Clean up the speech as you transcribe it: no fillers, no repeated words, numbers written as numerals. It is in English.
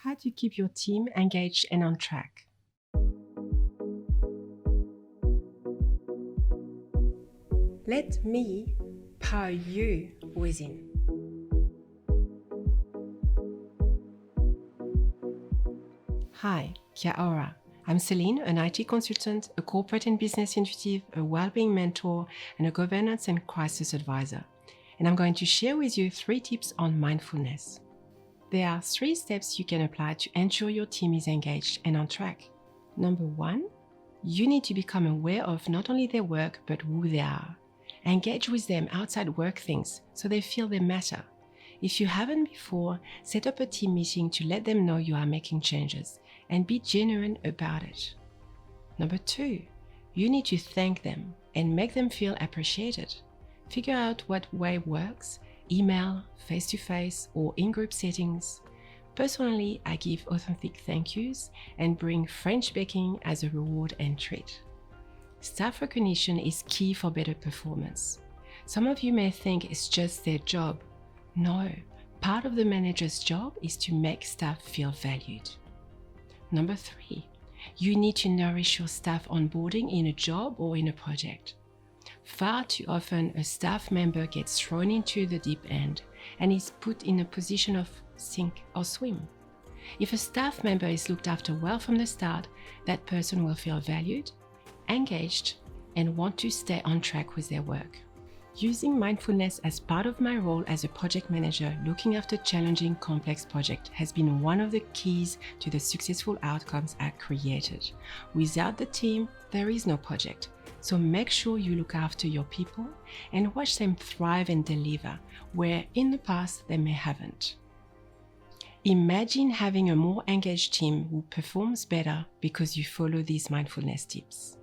How to keep your team engaged and on track. Let me power you within. Hi, kia ora. I'm Celine, an IT consultant, a corporate and business intuitive, a well-being mentor, and a governance and crisis advisor. And I'm going to share with you 3 tips on mindfulness. There are 3 steps you can apply to ensure your team is engaged and on track. Number 1, you need to become aware of not only their work, but who they are. Engage with them outside work things so they feel they matter. If you haven't before, set up a team meeting to let them know you are making changes and be genuine about it. Number 2, you need to thank them and make them feel appreciated. Figure out what way works, email, face-to-face, or in-group settings. Personally, I give authentic thank yous and bring French baking as a reward and treat. Staff recognition is key for better performance. Some of you may think it's just their job. No, part of the manager's job is to make staff feel valued. Number 3, you need to nourish your staff onboarding in a job or in a project. Far too often, a staff member gets thrown into the deep end and is put in a position of sink or swim. If a staff member is looked after well from the start, that person will feel valued, engaged, and want to stay on track with their work. Using mindfulness as part of my role as a project manager looking after challenging, complex projects has been one of the keys to the successful outcomes I created. Without the team, there is no project. So make sure you look after your people and watch them thrive and deliver, where in the past they may haven't. Imagine having a more engaged team who performs better because you follow these mindfulness tips.